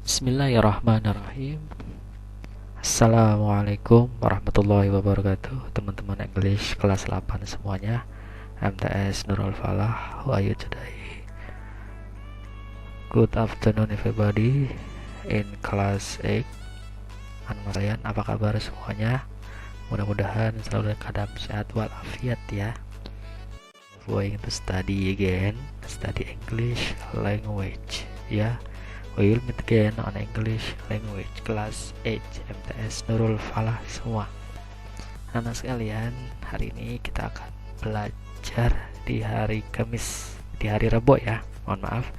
Bismillahirrahmanirrahim. Assalamualaikum warahmatullahi wabarakatuh. Teman-teman English kelas 8 semuanya. MTS Nurul Falah. How are you today? Good afternoon everybody in class 8. Anwarayan, apa kabar semuanya? Mudah-mudahan selalu dalam keadaan sehat walafiat ya. Going to study again, study English language ya. We will meet again on English language class 8 MTS Nurul Falah semua. Anak sekalian, hari ini kita akan belajar di hari Kamis, di hari Rabu ya. Mohon maaf.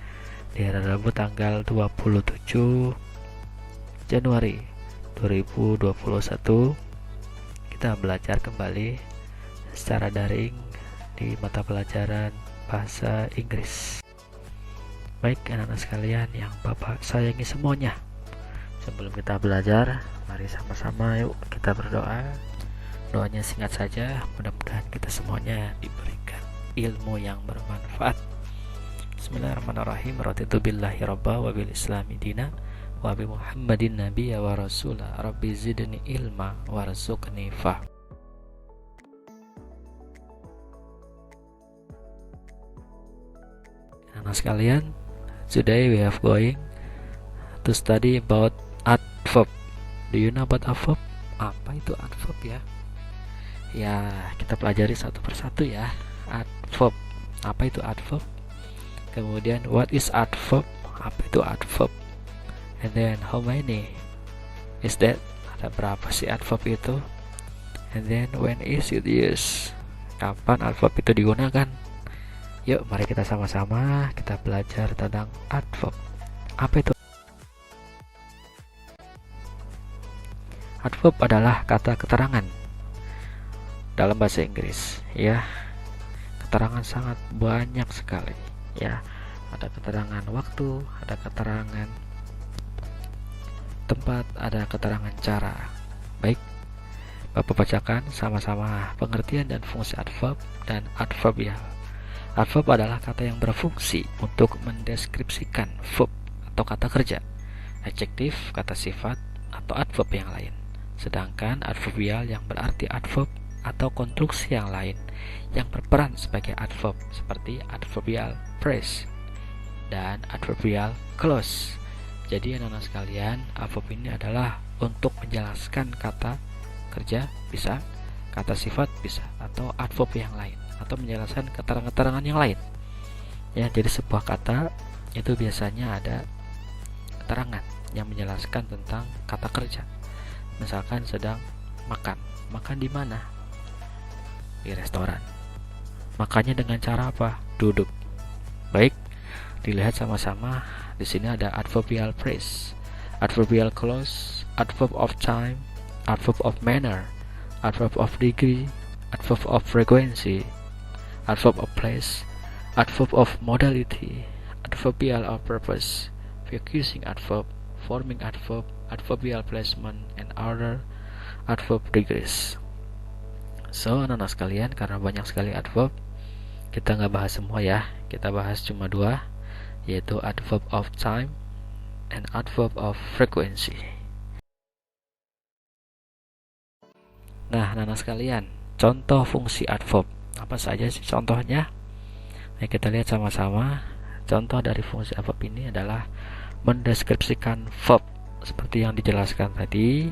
Di hari Rabu tanggal 27 Januari 2021 kita belajar kembali secara daring di mata pelajaran bahasa Inggris. Baik anak-anak sekalian yang Bapak sayangi semuanya, sebelum kita belajar, mari sama-sama yuk kita berdoa. Doanya singkat saja, mudah-mudahan kita semuanya diberikan ilmu yang bermanfaat. Bismillahirrahmanirrahim. Raditu billahi rabba wa bil islami dina wa bi Muhammadin nabiyya wa rasula rabbi zidni ilma warzuqni fahma. Anak sekalian, today we have going to study about adverb. Do you know about adverb? Apa itu adverb ya? Ya, kita pelajari satu persatu ya. Adverb. Apa itu adverb? Kemudian what is adverb? Apa itu adverb? And then how many is that? Ada berapa sih adverb itu? And then when is it used? Kapan adverb itu digunakan? Yuk, mari kita sama-sama kita belajar tentang adverb. Apa itu? Adverb adalah kata keterangan dalam bahasa Inggris, ya. Keterangan sangat banyak sekali, ya. Ada keterangan waktu, ada keterangan tempat, ada keterangan cara. Baik, Bapak bacakan sama-sama pengertian dan fungsi adverb dan adverbial. Adverb adalah kata yang berfungsi untuk mendeskripsikan verb atau kata kerja, adjektif, kata sifat, atau adverb yang lain. Sedangkan adverbial yang berarti adverb atau konstruksi yang lain yang berperan sebagai adverb seperti adverbial phrase dan adverbial clause. Jadi anak-anak sekalian, adverb ini adalah untuk menjelaskan kata kerja bisa, kata sifat bisa, atau adverb yang lain, atau menjelaskan keterangan-keterangan yang lain. Ya, jadi sebuah kata itu biasanya ada keterangan yang menjelaskan tentang kata kerja. Misalkan sedang makan. Makan di mana? Di restoran. Makannya dengan cara apa? Duduk. Baik, dilihat sama-sama. Di sini ada adverbial phrase, adverbial clause, adverb of time, adverb of manner, adverb of degree, adverb of frequency, adverb of place, adverb of modality, adverbial of purpose, focusing adverb, forming adverb, adverbial placement, and other adverb degrees. So, anak-anak sekalian, karena banyak sekali adverb, kita nggak bahas semua ya. Kita bahas cuma dua, yaitu adverb of time and adverb of frequency. Nah, anak-anak sekalian, contoh fungsi adverb apa saja sih contohnya? Nah, kita lihat sama-sama. Contoh dari fungsi adverb ini adalah mendeskripsikan verb seperti yang dijelaskan tadi.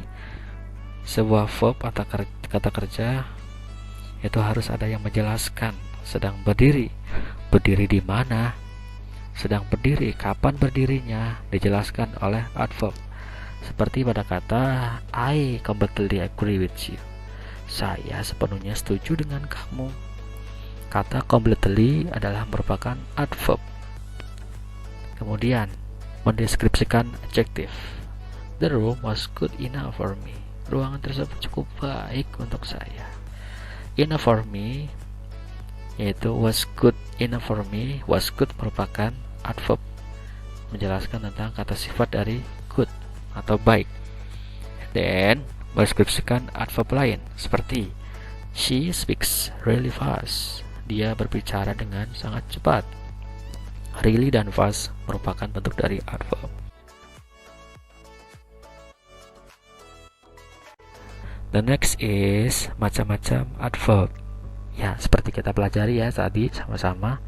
Sebuah verb atau kata kerja itu harus ada yang menjelaskan. Sedang berdiri, berdiri di mana? Sedang berdiri, kapan berdirinya? Dijelaskan oleh adverb. Seperti pada kata I completely agree with you. Saya sepenuhnya setuju dengan kamu. Kata completely adalah merupakan adverb. Kemudian mendeskripsikan adjektif. The room was good enough for me. Ruangan tersebut cukup baik untuk saya. Enough for me, yaitu was good enough for me. Was good merupakan adverb, menjelaskan tentang kata sifat dari good atau baik. Dan mendeskripsikan adverb lain seperti she speaks really fast. Dia berbicara dengan sangat cepat. Really dan fast merupakan bentuk dari adverb. The next is macam-macam adverb. Ya, seperti kita pelajari ya tadi sama-sama,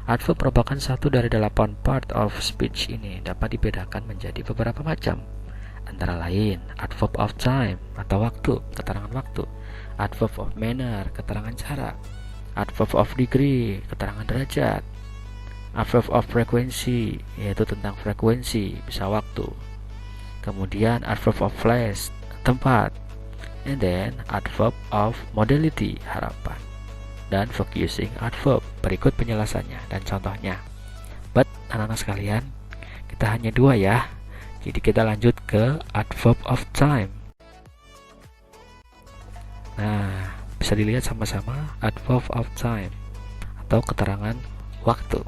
adverb merupakan satu dari 8 part of speech ini, dapat dibedakan menjadi beberapa macam. Antara lain, adverb of time atau waktu, keterangan waktu, adverb of manner, keterangan cara, adverb of degree, keterangan derajat, adverb of frequency, yaitu tentang frekuensi, bisa waktu. Kemudian adverb of place, tempat, and then adverb of modality, harapan, dan focusing adverb. Berikut penjelasannya dan contohnya. But anak-anak sekalian, kita hanya 2 ya. Jadi kita lanjut ke adverb of time. Nah, bisa dilihat sama-sama adverb of time atau keterangan waktu.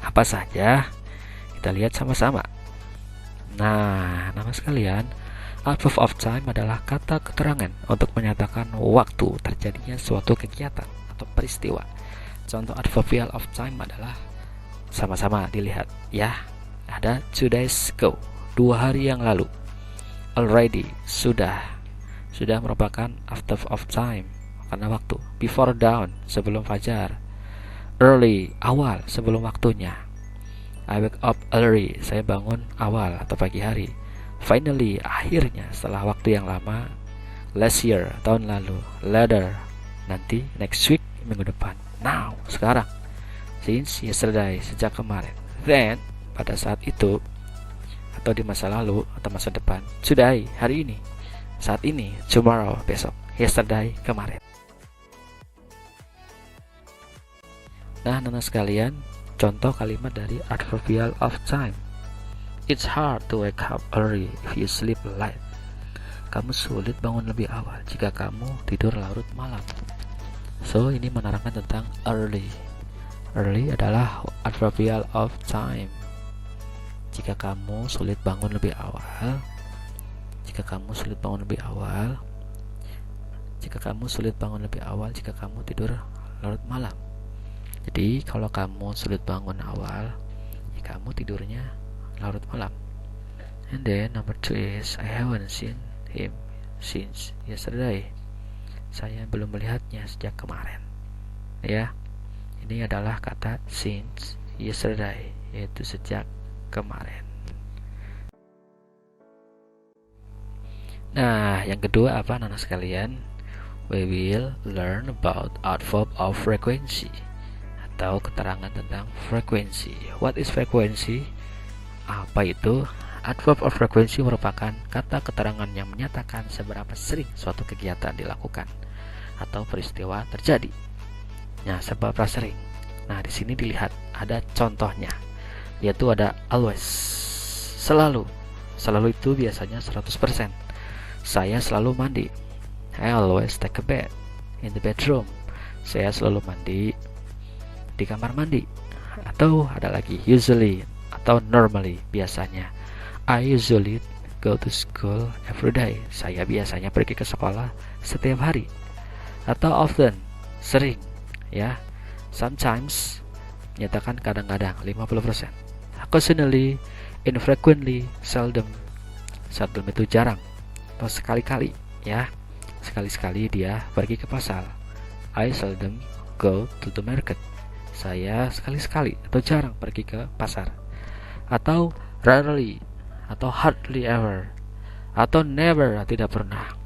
Apa saja? Kita lihat sama-sama. Nah, nama sekalian, adverb of time adalah kata keterangan untuk menyatakan waktu terjadinya suatu kegiatan atau peristiwa. Contoh adverbial of time adalah sama-sama dilihat ya. Ada 2 days ago, 2 hari yang lalu. Already, sudah merupakan adverb of time karena waktu. Before dawn, sebelum fajar. Early, awal, sebelum waktunya. I wake up early, saya bangun awal atau pagi hari. Finally, akhirnya, setelah waktu yang lama. Last year, tahun lalu. Later, nanti, next week, minggu depan. Now, sekarang. Since yesterday, sejak kemarin. Then, pada saat itu, atau di masa lalu, atau masa depan. Today, hari ini. Saat ini, tomorrow, besok. Yesterday, kemarin. Nah, anak sekalian, contoh kalimat dari adverbial of time. It's hard to wake up early if you sleep late. Kamu sulit bangun lebih awal jika kamu tidur larut malam. So, ini menerangkan tentang early. Early adalah adverbial of time. Jika kamu sulit bangun lebih awal, jika kamu sulit bangun lebih awal, jika kamu tidur larut malam. Jadi, kalau kamu sulit bangun awal, ya kamu tidurnya larut malam. And then number 2 is I haven't seen him since yesterday. Saya belum melihatnya sejak kemarin. Ya, ini adalah kata since yesterday, yaitu sejak kemarin. Nah, yang kedua apa anak sekalian? We will learn about adverb of frequency atau keterangan tentang frekuensi. What is frequency? Apa itu? Adverb of frequency merupakan kata keterangan yang menyatakan seberapa sering suatu kegiatan dilakukan atau peristiwa terjadi. Nah, seberapa sering. Nah, di sini dilihat ada contohnya, yaitu ada always, selalu. Selalu itu biasanya 100%. Saya selalu mandi. I always take a bath in the bedroom. Saya selalu mandi di kamar mandi. Atau ada lagi usually atau normally, biasanya. I usually go to school every day. Saya biasanya pergi ke sekolah setiap hari. Atau often, sering, ya. Sometimes menyatakan kadang-kadang 50%. Occasionally, infrequently, seldom. Seldom itu jarang atau sekali-kali, ya. Sekali-sekali dia pergi ke pasar. I seldom go to the market. Saya sekali-sekali atau jarang pergi ke pasar. Atau rarely atau hardly ever atau never, tidak pernah.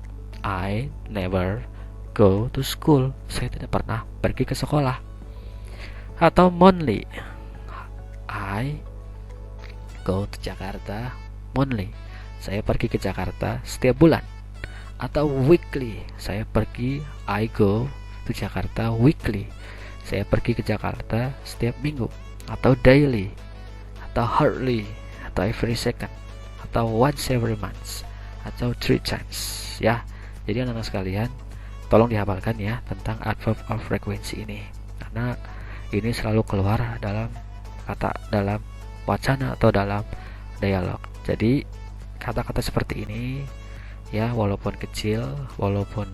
I never go to school. Saya tidak pernah pergi ke sekolah. Atau monthly. I go to Jakarta monthly. Saya pergi ke Jakarta setiap bulan. Atau weekly. I go to Jakarta weekly. Saya pergi ke Jakarta setiap minggu. Atau daily. Atau hardly. Atau every second. Atau once every month. Atau 3 times. Ya, jadi anak-anak sekalian, tolong dihafalkan ya tentang adverb of frequency ini, karena ini selalu keluar dalam wacana atau dalam dialog. Jadi kata-kata seperti ini ya, walaupun kecil, walaupun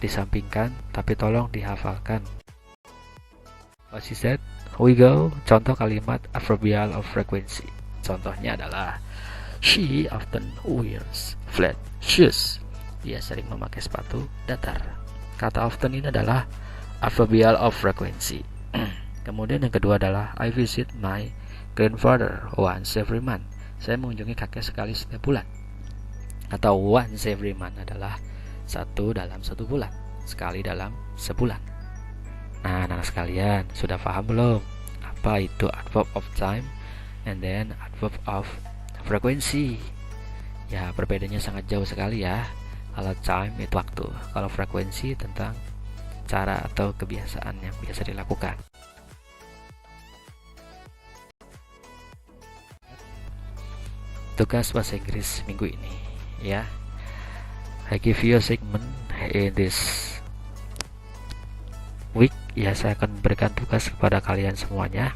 disampingkan, tapi tolong dihafalkan. What she said? We go. Contoh kalimat adverbial of frequency. Contohnya adalah she often wears flat shoes. dia sering memakai sepatu datar. Kata often ini adalah adverbial of frequency. Kemudian yang kedua adalah I visit my grandfather once every month. Saya mengunjungi kakek sekali setiap bulan. Atau once every month adalah satu dalam satu bulan, sekali dalam sebulan. Nah, anak sekalian, sudah paham belum apa itu adverb of time and then adverb of frequency? Ya, perbedaannya sangat jauh sekali ya. Kalau time itu waktu, kalau frekuensi tentang cara atau kebiasaan yang biasa dilakukan. Tugas bahasa Inggris minggu ini ya. I give you a segment in this week ya. Saya akan berikan tugas kepada kalian semuanya.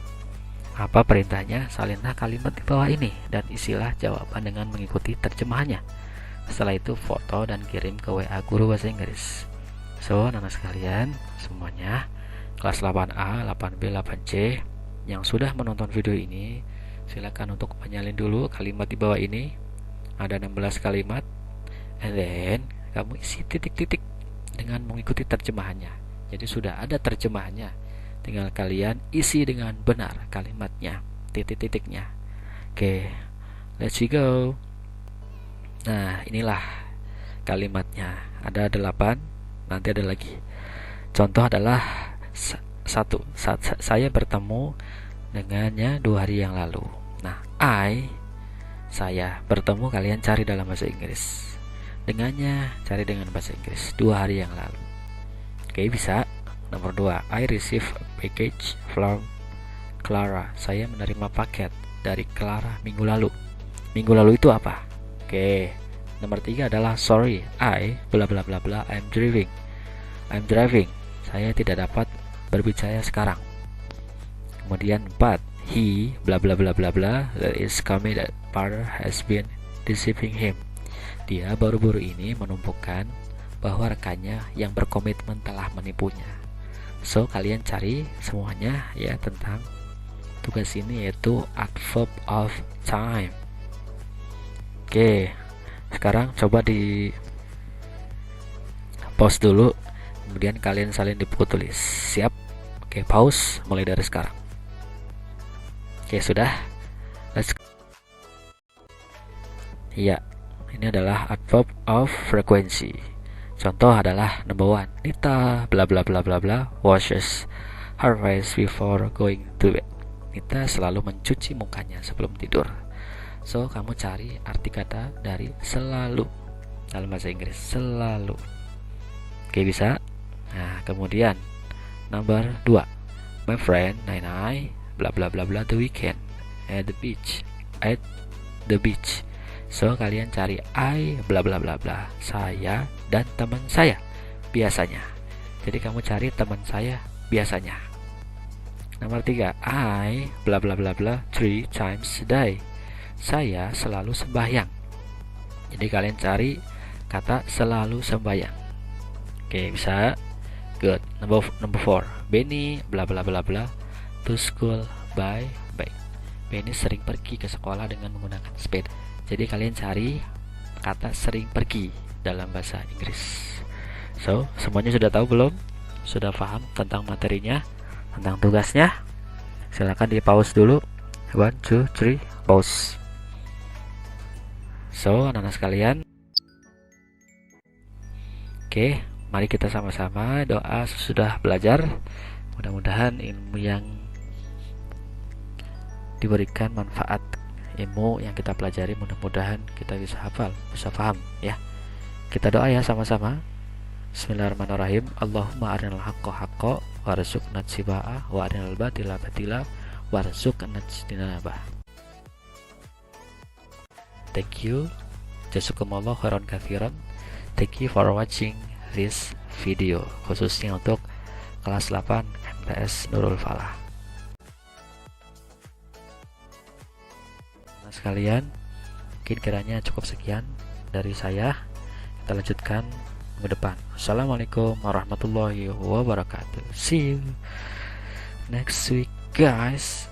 Apa perintahnya? Salinlah kalimat di bawah ini dan isilah jawaban dengan mengikuti terjemahannya. Setelah itu foto dan kirim ke WA guru bahasa Inggris. So, anak-anak sekalian semuanya, kelas 8A, 8B, 8C yang sudah menonton video ini, silakan untuk menyalin dulu kalimat di bawah ini. Ada 16 kalimat. And then kamu isi titik-titik dengan mengikuti terjemahannya. Jadi sudah ada terjemahannya, tinggal kalian isi dengan benar kalimatnya, titik-titiknya. Oke, let's go. Nah, inilah kalimatnya. Ada 8, nanti ada lagi. Contoh adalah 1. Saya bertemu dengannya 2 hari yang lalu. Nah, saya bertemu, kalian cari dalam bahasa Inggris. Dengannya cari dengan bahasa Inggris 2 hari yang lalu. Oke, bisa. Nomor 2, I receive a package from Clara. Saya menerima paket dari Clara minggu lalu. Minggu lalu itu apa? Oke. Nomor 3 adalah sorry, I bla bla bla bla, I'm driving. Saya tidak dapat berbicara sekarang. Kemudian 4, he bla bla bla bla bla, that is coming that partner has been deceiving him. Dia baru-baru ini menumpukan bahwa rekannya yang berkomitmen telah menipunya. So, kalian cari semuanya ya tentang tugas ini, yaitu adverb of time. Oke, sekarang coba di pause dulu, kemudian kalian salin di buku tulis. Siap? Oke, pause mulai dari sekarang. Oke, sudah. Let's go. Iya, ini adalah adverb of frequency. Contoh adalah number 1, Nita bla bla bla bla bla washes her face before going to bed. Nita selalu mencuci mukanya sebelum tidur. So, kamu cari arti kata dari selalu dalam bahasa Inggris, selalu. Oke, bisa. Nah, kemudian number 2, my friend and I bla bla bla bla the weekend at the beach. So, kalian cari I bla bla bla bla, saya dan teman saya biasanya. Jadi kamu cari teman saya biasanya. Nomor 3, I bla bla bla bla 3 times a day. Saya selalu sembahyang. Jadi kalian cari kata selalu sembahyang. Oke, bisa. Good. Number 4, Benny bla bla bla bla to school by bike. Benny sering pergi ke sekolah dengan menggunakan sepeda. Jadi kalian cari kata sering pergi dalam bahasa Inggris. So, semuanya sudah tahu belum? Sudah paham tentang materinya, tentang tugasnya? Silakan di pause dulu. 1, 2, 3, pause. So, anak-anak sekalian, oke, mari kita sama-sama doa sudah belajar. Mudah-mudahan ilmu yang diberikan manfaat, ilmu yang kita pelajari, mudah-mudahan kita bisa hafal, bisa paham ya. Kita doa ya sama-sama. Bismillahirrahmanirrahim. Allahumma arinal haqqa haqqa warzuqna ittiba'ah wa arinal batila batila warzuqna ijtinabah. Thank you. Jazakumullah khairan katsiran. Thank you for watching this video, khususnya untuk kelas 8 MTS Nurul Falah. Nah, sekalian, mungkin kiranya cukup sekian dari saya. Kita lanjutkan ke depan. Assalamualaikum warahmatullahi wabarakatuh. See you next week, guys.